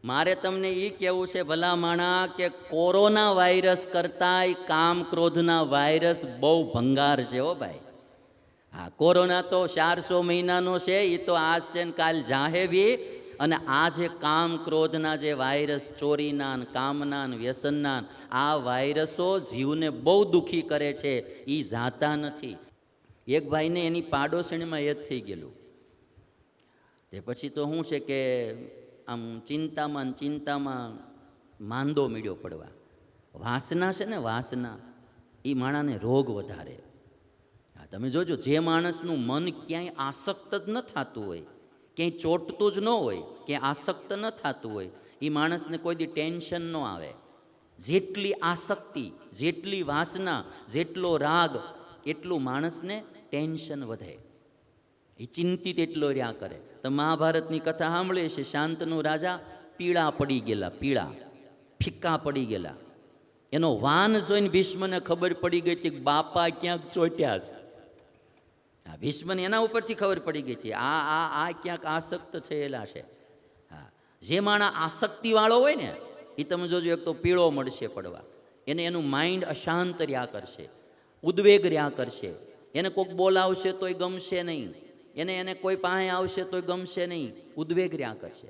મારે તમને એ કહેવું છે ભલા માણા કે કોરોના વાયરસ કરતાંય કામ ક્રોધના વાયરસ બહુ ભંગાર છે હો ભાઈ. હા, કોરોના તો 400 મહિનાનો છે, એ તો આજ છે ને કાલ જાહે બી. અને આ જે કામ ક્રોધના જે વાયરસ, ચોરીના ને કામના ને વ્યસનના, આ વાયરસો જીવને બહુ દુઃખી કરે છે, એ જાતા નથી. એક ભાઈને એની પાડોશણીમાં એ જ થઈ ગયેલું. તે પછી તો શું છે કે આમ ચિંતામાં માંદો મીડ્યો પડવા. વાસના છે ને, વાસના એ માણાને રોગ વધારે. હા, તમે જોજો, જે માણસનું મન ક્યાંય આસક્ત જ ન થતું હોય, ક્યાંય ચોંટતું જ ન હોય, ક્યાંય આસક્ત ન થતું હોય, એ માણસને કોઈ દી ટેન્શન ન આવે. જેટલી આસક્તિ, જેટલી વાસના, જેટલો રાગ, એટલું માણસને ટેન્શન વધે. એ ચિંતિત એટલો રહ્યા કરે. તો મહાભારતની કથા સાંભળીએ છે, શાંતનુ રાજા પીળા પડી ગયેલા, પીળા ફિક્કા પડી ગયેલા. એનો વાન જોઈને ભીષ્મને ખબર પડી ગઈ હતી કે બાપા ક્યાંક ચોટ્યા છે. હા, ભીષ્મને એના ઉપરથી ખબર પડી ગઈ હતી આ ક્યાંક આસક્ત થયેલા છે. હા, જે માણસ આસક્તિવાળો હોય ને, એ તમે જોજો એક તો પીળો મળશે પડવા. એને એનું માઇન્ડ અશાંત રહ્યા કરશે, ઉદ્વેગ રહ્યા કરશે. એને કોઈક બોલાવશે તોય ગમશે નહીં, એને કોઈ પાસે આવશે તોય ગમશે નહીં, ઉદ્વેગ રહ્યા કરશે.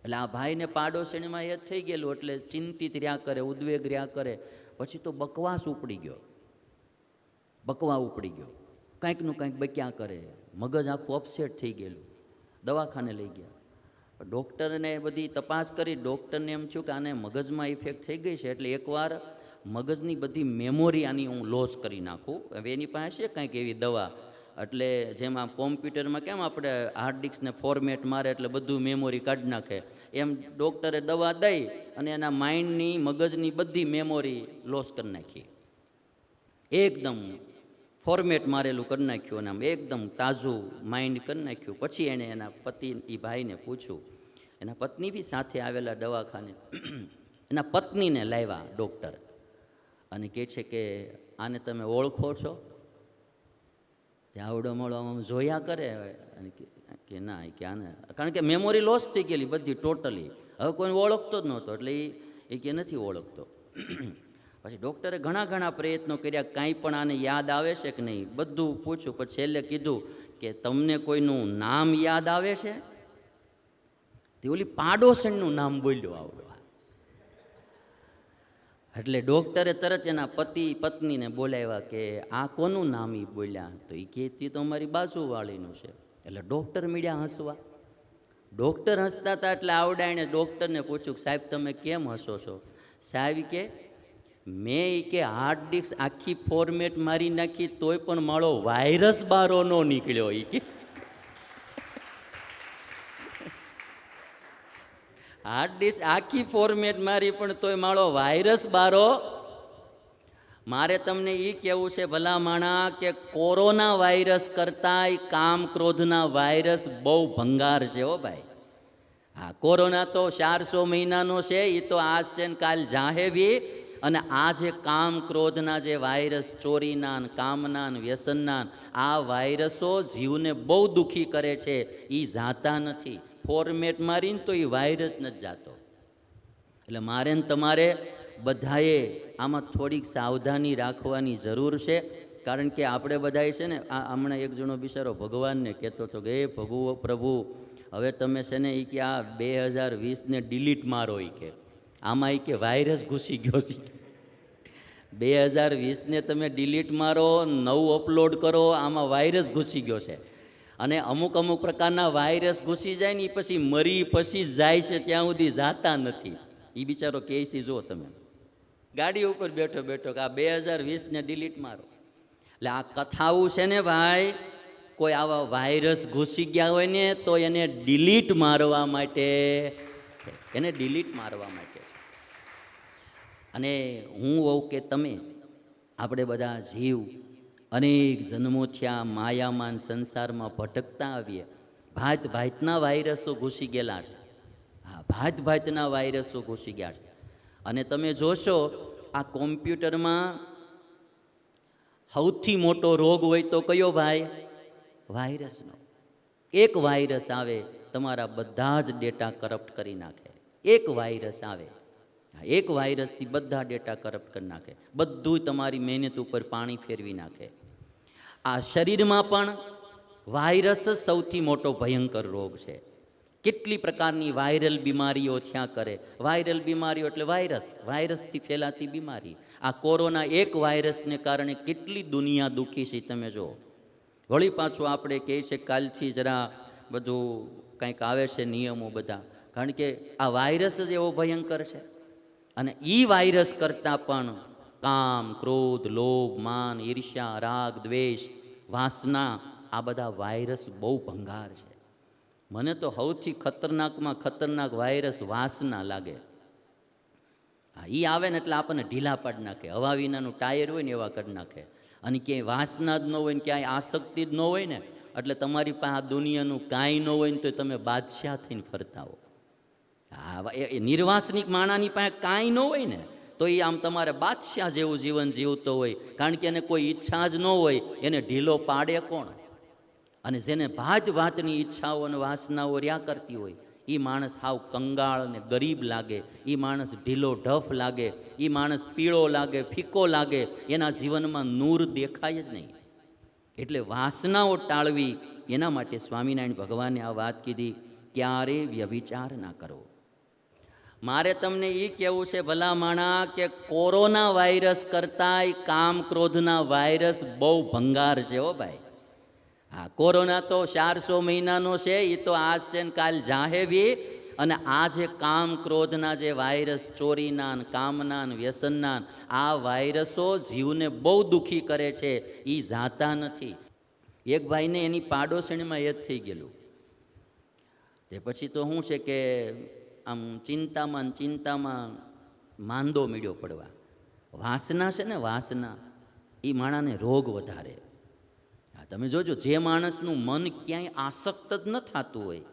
એટલે આ ભાઈને પાડોશણીમાં એ થઈ ગયેલું, એટલે ચિંતિત રહ્યા કરે, ઉદ્વેગ રહ્યા કરે. પછી તો બકવાસ ઉપડી ગયો, બકવા ઉપડી ગયો, કાંઈકનું કાંઈક બક્યા કરે, મગજ આખું અપસેટ થઈ ગયેલું. દવાખાને લઈ ગયા. ડૉક્ટરને બધી તપાસ કરી, ડૉક્ટરને એમ થયું કે આને મગજમાં ઇફેક્ટ થઈ ગઈ છે, એટલે એકવાર મગજની બધી મેમોરી આની હું લોસ કરી નાખું. હવે એની પાસે છે કાંઈક એવી દવા, એટલે જેમાં કોમ્પ્યુટરમાં કેમ આપણે હાર્ડ ડિસ્કને ફોર્મેટ મારે એટલે બધું મેમોરી કાઢી નાખે, એમ ડૉક્ટરે દવા દઈ અને એના માઇન્ડની, મગજની બધી મેમોરી લોસ કરી નાખી. એકદમ ફોર્મેટ મારેલું કરી નાખ્યું અને આમ એકદમ તાજું માઇન્ડ કરી નાખ્યું. પછી એણે એના પતિ, એ ભાઈને પૂછ્યું, એના પત્ની બી સાથે આવેલા દવાખાને. એના પત્નીને લાવ્યા ડૉક્ટર અને કહે છે કે આને તમે ઓળખો છો? આવડો મોડો આમ જોયા કરે અને કે ના, કે આને, કારણ કે મેમોરી લોસ થઈ ગયેલી બધી ટોટલી, હવે કોઈને ઓળખતો જ નહોતો, એટલે એ કે નથી ઓળખતો. પછી ડૉક્ટરે ઘણા પ્રયત્નો કર્યા, કાંઈ પણ આને યાદ આવે છે કે નહીં, બધું પૂછ્યું. પછી છેલ્લે કીધું કે તમને કોઈનું નામ યાદ આવે છે? તે ઓલી પાડોશણનું નામ બોલ્યો આવડો. એટલે ડૉક્ટરે તરત એના પત્નીને બોલાવ્યા કે આ કોનું નામ એ બોલ્યા? તો એ કહેતી તો અમારી બાજુવાળીનું છે. એટલે ડૉક્ટર મીડ્યા હસવા. ડૉક્ટર હસતા હતા એટલે આવડા એણે ડૉક્ટરને પૂછ્યું, સાહેબ તમે કેમ હસો છો? સાહેબ કે મેં કે હાર્ડ ડિસ્ક આખી ફોર્મેટ મારી નાખી તોય પણ મારો વાયરસ બારો ન નીકળ્યો. એ કે હાર્ડ ડિસ્ક આખી ફોર્મેટ મારી પણ તોય મારો વાયરસ બારો. મારે તમને એ કહેવું છે ભલા માણા કે કોરોના વાયરસ કરતાંય કામ ક્રોધના વાયરસ બહુ ભંગાર છે હો ભાઈ. હા, કોરોના તો 400 મહિનાનો છે, એ તો આજ છે ને કાલ જાહે બી. અને આ જે કામ ક્રોધના જે વાયરસ, ચોરીના ને કામના ને વ્યસનના, આ વાયરસો જીવને બહુ દુઃખી કરે છે, એ જાતા નથી. ફોર્મેટ મારીને તો એ વાયરસ નથી જાતો. એટલે મારે ને તમારે બધાએ આમાં થોડીક સાવધાની રાખવાની જરૂર છે. કારણ કે આપણે બધાએ છે ને, હમણાં એક જણો બિચારો ભગવાનને કહેતો હતો કે એ પ્રભુ હવે તમે છે ને એ કે આ 2020ને ડિલીટ મારો. એ કે આમાં એ કે વાયરસ ઘૂસી ગયો છે. 2020ને તમે ડિલીટ મારો, નવું અપલોડ કરો, આમાં વાયરસ ઘૂસી ગયો છે. અને અમુક પ્રકારના વાયરસ ઘૂસી જાય ને એ પછી મરી પછી જાય છે, ત્યાં સુધી જાતા નથી. એ બિચારો કહે છે, જો તમે ગાડી ઉપર બેઠો બેઠો કે આ 2020ને ડિલીટ મારો. એટલે આ કથાઓ છે ને ભાઈ, કોઈ આવા વાયરસ ઘૂસી ગયા હોય ને તો એને ડિલીટ મારવા માટે, એને ડિલીટ મારવા માટે. અને હું હોઉં કે તમે, આપણે બધા જીવ અનેક જન્મોથી આ માયામાન સંસારમાં ભટકતા આવીએ. ભાતના વાયરસો ઘૂસી ગયેલા છે. હા, ભાતના વાયરસો ઘૂસી ગયા છે. અને તમે જોશો આ કોમ્પ્યુટરમાં સૌથી મોટો રોગ હોય તો કયો ભાઈ? વાયરસનો. એક વાયરસ આવે તમારા બધા જ ડેટા કરપ્ટ કરી નાખે. એક વાયરસ આવે, એક વાયરસથી બધા ડેટા કરપ્ટ કરી નાખે, બધું તમારી મહેનત ઉપર પાણી ફેરવી નાખે. આ શરીરમાં પણ વાયરસ જ સૌથી મોટો ભયંકર રોગ છે. કેટલી પ્રકારની વાયરલ બીમારીઓ થયા કરે. વાયરલ બીમારીઓ એટલે વાયરસથી ફેલાતી બીમારી. આ કોરોના એક વાયરસને કારણે કેટલી દુનિયા દુઃખી છે તમે જુઓ. વળી પાછું આપણે કહે છે કાલથી જરા બધું કંઈક આવે છે નિયમો બધા, કારણ કે આ વાયરસ જ એવો ભયંકર છે. અને એ વાયરસ કરતાં પણ કામ, ક્રોધ, લોભ, માન, ઈર્ષ્યા, રાગ, દ્વેષ, વાસના, આ બધા વાયરસ બહુ ભંગાર છે. મને તો સૌથી ખતરનાકમાં ખતરનાક વાયરસ વાસના લાગે. હા, એ આવે ને એટલે આપણને ઢીલા પાડી નાખે, હવા વિનાનું ટાયર હોય ને એવા કરી નાખે. અને ક્યાંય વાસના જ ન હોય ને ક્યાંય આસક્તિ જ ન હોય ને, એટલે તમારી પાસે આ દુનિયાનું કાંઈ ન હોય ને તો તમે બાદશાહ થઈને ફરતા હો. હા, એ નિર્વાસનિક માણાની પાસે કાંઈ ન હોય ને તો એ આમ તમારે બાદશાહ જેવું જીવન જીવતો હોય, કારણ કે એને કોઈ ઈચ્છા જ ન હોય, એને ઢીલો પાડે કોણ? અને જેને ભાત ભાતની ઈચ્છાઓ અને વાસનાઓ રહ્યા કરતી હોય એ માણસ હાવ કંગાળ ને ગરીબ લાગે, એ માણસ ઢીલો ઢફ લાગે, એ માણસ પીળો લાગે, ફીકો લાગે, એના જીવનમાં નૂર દેખાય જ નહીં. એટલે વાસનાઓ ટાળવી, એના માટે સ્વામિનારાયણ ભગવાને આ વાત કીધી, ક્યારે વ્યભિચાર ના કરો. મારે તમને એ કહેવું છે ભલા માણા કે કોરોના વાયરસ કરતાંય કામ ક્રોધના વાયરસ બહુ ભંગાર છે હો ભાઈ. હા, કોરોના તો 400 મહિનાનો છે, એ તો આજ છે ને કાલ જાહે બી. અને આ જે કામ ક્રોધના જે વાયરસ, ચોરીના ને કામના ને વ્યસનના, આ વાયરસો જીવને બહુ દુઃખી કરે છે, એ જાતા નથી. એક ભાઈને એની પાડોશણીમાં એ જ થઈ ગયેલું. તે પછી તો શું છે કે આમ ચિંતામાં માંદો મીડ્યો પડવા. વાસના છે ને, વાસના એ માણાને રોગ વધારે. હા, તમે જોજો, જે માણસનું મન ક્યાંય આસક્ત જ ન થતું હોય,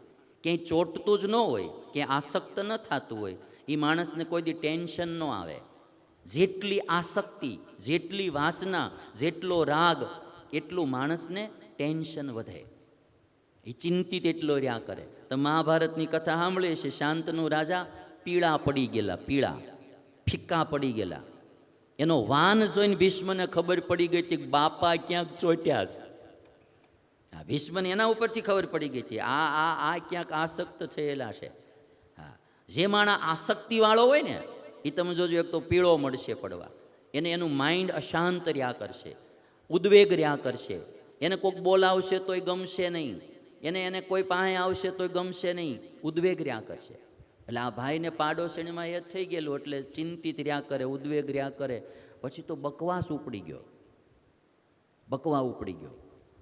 ક્યાંય ચોંટતું જ ન હોય, ક્યાંય આસક્ત ન થતું હોય, એ માણસને કોઈ દી ટેન્શન ન આવે. જેટલી આસક્તિ, જેટલી વાસના, જેટલો રાગ, એટલું માણસને ટેન્શન વધે. એ ચિંતિત એટલો રહ્યા કરે. તો મહાભારતની કથા સાંભળીએ છે, શાંતનુ રાજા પીળા પડી ગયેલા, પીળા ફિક્કા પડી ગયેલા. એનો વાન જોઈને ભીષ્મને ખબર પડી ગઈ હતી કે બાપા ક્યાંક ચોટ્યા છે. હા, ભીષ્મને એના ઉપરથી ખબર પડી ગઈ હતી આ ક્યાંક આસક્ત થયેલા છે. હા, જે માણસ આસક્તિવાળો હોય ને એ તમે જોજો, એક તો પીળો મળશે પડવા, એને એનું માઇન્ડ અશાંત રહ્યા કરશે, ઉદ્વેગ રહ્યા કરશે, એને કોઈક બોલાવશે તોય ગમશે નહીં, એને કોઈ પાસે આવશે તોય ગમશે નહીં, ઉદ્વેગ રહ્યા કરશે. એટલે આ ભાઈને પાડોશણીમાં એ થઈ ગયેલું, એટલે ચિંતિત રહ્યા કરે, ઉદ્વેગ રહ્યા કરે. પછી તો બકવાસ ઉપડી ગયો,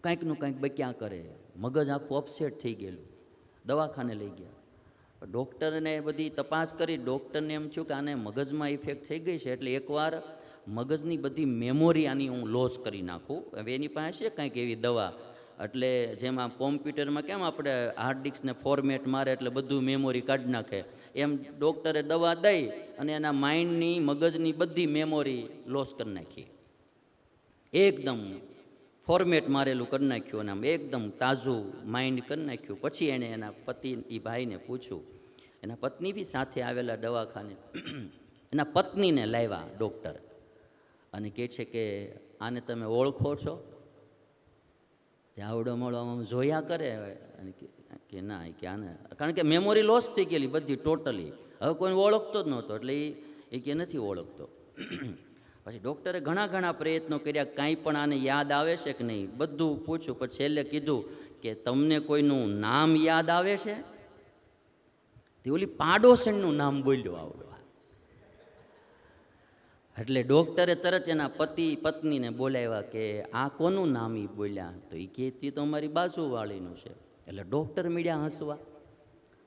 કાંઈકનું કાંઈક બક્યા કરે, મગજ આખું અપસેટ થઈ ગયેલું. દવાખાને લઈ ગયા, ડૉક્ટરને બધી તપાસ કરી. ડૉક્ટરને એમ થયું કે આને મગજમાં ઇફેક્ટ થઈ ગઈ છે, એટલે એકવાર મગજની બધી મેમોરી આની હું લોસ કરી નાખું. હવે એની પાસે છે કાંઈક એવી દવા, એટલે જેમાં કોમ્પ્યુટરમાં કેમ આપણે હાર્ડ ડિસ્કને ફોર્મેટ મારે એટલે બધું મેમોરી કાઢી નાખે, એમ ડૉક્ટરે દવા દઈ અને એના માઇન્ડની, મગજની બધી મેમોરી લોસ કરી નાખી. એકદમ ફોર્મેટ મારેલું કરી નાખ્યું અને આમ એકદમ તાજું માઇન્ડ કરી નાખ્યું. પછી એણે એના પતિ, એ ભાઈને પૂછ્યું, એના પત્ની બી સાથે આવેલા દવાખાને. એના પત્નીને લાવ્યા ડૉક્ટર અને કહે છે કે આને તમે ઓળખો છો? આવડો મળો આમ જોયા કરે અને કે ના, કે આને, કારણ કે મેમોરી લોસ થઈ ગયેલી બધી ટોટલી, હવે કોઈ ઓળખતો જ નહોતો, એટલે એ કે નથી ઓળખતો. પછી ડૉક્ટરે ઘણા પ્રયત્નો કર્યા, કાંઈ પણ આને યાદ આવે છે કે નહીં, બધું પૂછ્યું. પછી છેલ્લે કીધું કે તમને કોઈનું નામ યાદ આવે છે? તે ઓલી પાડોશણનું નામ બોલ્યો આવડો. એટલે ડૉક્ટરે તરત એના પત્નીને બોલાવ્યા કે આ કોનું નામ એ બોલ્યા? તો એ કહેતી તો અમારી બાજુવાળીનું છે. એટલે ડૉક્ટર મીડ્યા હસવા.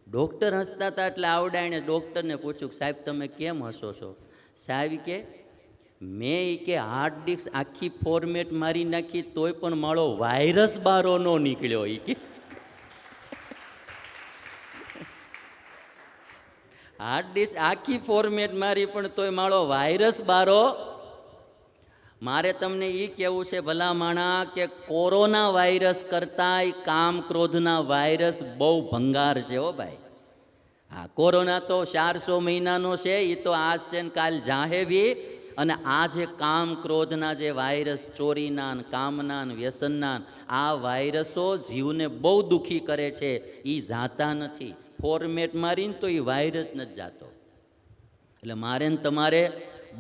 ડૉક્ટર હસતા હતા એટલે આવડાઈને ડૉક્ટરને પૂછ્યું કે સાહેબ તમે કેમ હસો છો? સાહેબ કે મેં કે હાર્ડ ડિસ્ક આખી ફોર્મેટ મારી નાખી તોય પણ મારો વાયરસ બારો ન નીકળ્યો. એ કે હાર્ડ ડિસ્ક આખી ફોર્મેટ મારી પણ તોય મારો વાયરસ બારો. મારે તમને એ કહેવું છે ભલા માણા કે કોરોના વાયરસ કરતાંય કામ ક્રોધના વાયરસ બહુ ભંગાર છે હો ભાઈ. હા, કોરોના તો 400 મહિનાનો છે, એ તો આજ છે ને કાલ જાહે બી. અને આ જે કામ ક્રોધના જે વાયરસ, ચોરીના ને કામના ને વ્યસનના, આ વાયરસો જીવને બહુ દુઃખી કરે છે. એ જાતા નથી, ફોર્મેટ મારીને તો એ વાયરસ નથી જાતો. એટલે મારે ને તમારે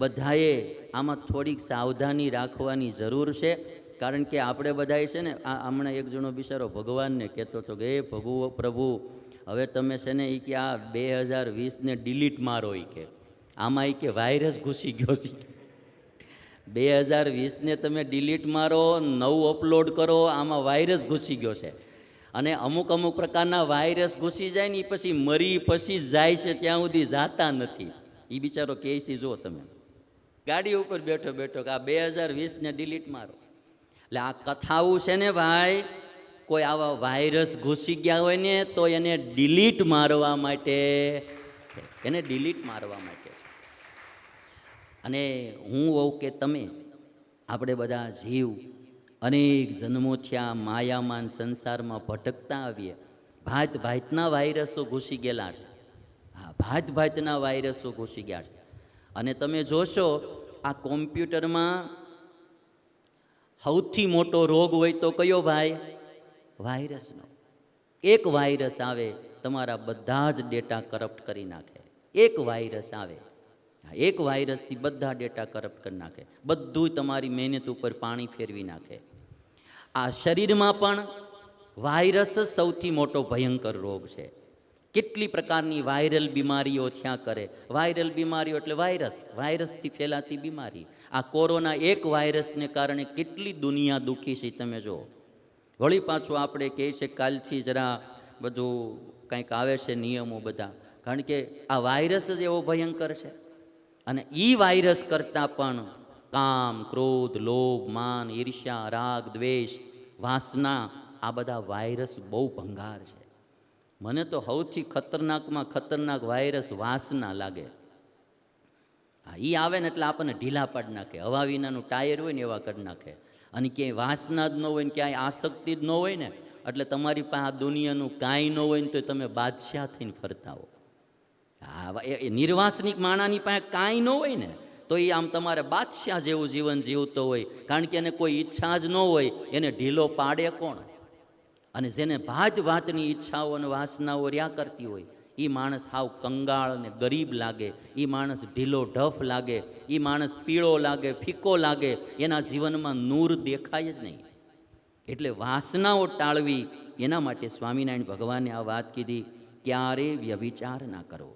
બધાએ આમાં થોડીક સાવધાની રાખવાની જરૂર છે. કારણ કે આપણે બધાએ છે ને, આ હમણાં એક જણો બિચારો ભગવાનને કહેતો હતો કે હે પ્રભુ, હવે તમે છે ને એ કે આ 2020ને ડિલીટ મારો, એ કે આમાં એ કે વાયરસ ઘૂસી ગયો છે. 2020ને તમે ડિલીટ મારો, નવું અપલોડ કરો, આમાં વાયરસ ઘૂસી ગયો છે. અને અમુક અમુક પ્રકારના વાયરસ ઘૂસી જાય ને એ પછી મરી પછી જાય છે, ત્યાં સુધી જાતા નથી. એ બિચારો કહે છે, જુઓ તમે ગાડી ઉપર બેઠો બેઠો કે આ 2020ને ડિલીટ મારો. એટલે આ કથાઓ છે ને ભાઈ, કોઈ આવા વાયરસ ઘૂસી ગયા હોય ને તો એને ડિલીટ મારવા માટે, એને ડિલીટ મારવા માટે. અને હું હોઉં કે તમે, આપણે બધા જીવ અનેક જન્મોથી આ માયામાન સંસારમાં ભટકતા આવીએ. ભાત ભાતના વાયરસો ઘૂસી ગયેલા છે. હા, ભાત ભાતના વાયરસો ઘૂસી ગયા છે. અને તમે જોશો આ કોમ્પ્યુટરમાં સૌથી મોટો રોગ હોય તો કયો ભાઈ? વાયરસનો. એક વાયરસ આવે, તમારા બધા જ ડેટા કરપ્ટ કરી નાખે. એક વાયરસ આવે, એક વાયરસથી બધા ડેટા કરપ્ટ કરી નાખે, બધું તમારી મહેનત ઉપર પાણી ફેરવી નાખે. આ શરીરમાં પણ વાયરસ જ સૌથી મોટો ભયંકર રોગ છે. કેટલી પ્રકારની વાયરલ બીમારીઓ થયા કરે. વાયરલ બીમારીઓ એટલે વાયરસ, વાયરસથી ફેલાતી બીમારી. આ કોરોના એક વાયરસને કારણે કેટલી દુનિયા દુઃખી છે તમે જુઓ. વળી પાછું આપણે કહે છે કાલથી જરા બધું કંઈક આવે છે નિયમો બધા, કારણ કે આ વાયરસ જ એવો ભયંકર છે. અને એ વાયરસ કરતાં પણ કામ, ક્રોધ, લોભ, માન, ઈર્ષ્યા, રાગ, દ્વેષ, વાસના, આ બધા વાયરસ બહુ ભંગાર છે. મને તો સૌથી ખતરનાકમાં ખતરનાક વાયરસ વાસના લાગે. હા, એ આવે ને એટલે આપણને ઢીલા પાડી નાખે, હવા વિનાનું ટાયર હોય ને એવા કરી નાખે. અને ક્યાંય વાસના જ ન હોય ને ક્યાંય આસક્તિ જ ન હોય ને, એટલે તમારી પાસે આ દુનિયાનું કાંઈ ન હોય ને તો તમે બાદશાહ થઈને ફરતા હો. હા, એ નિર્વાસનિક માણાની પાસે કાંઈ ન હોય ને તો એ આમ તમારે બાદશાહ જેવું જીવન જીવતો હોય. કારણ કે એને કોઈ ઈચ્છા જ ન હોય, એને ઢીલો પાડે કોણ? અને જેને ભાત ભાતની ઈચ્છાઓ અને વાસનાઓ રહ્યા કરતી હોય, એ માણસ હાવ કંગાળ અને ગરીબ લાગે, એ માણસ ઢીલો ઢફ લાગે, એ માણસ પીળો લાગે, ફીકો લાગે, એના જીવનમાં નૂર દેખાય જ નહીં. એટલે વાસનાઓ ટાળવી, એના માટે સ્વામિનારાયણ ભગવાને આ વાત કીધી, ક્યારે વ્યભિચાર ના કરો.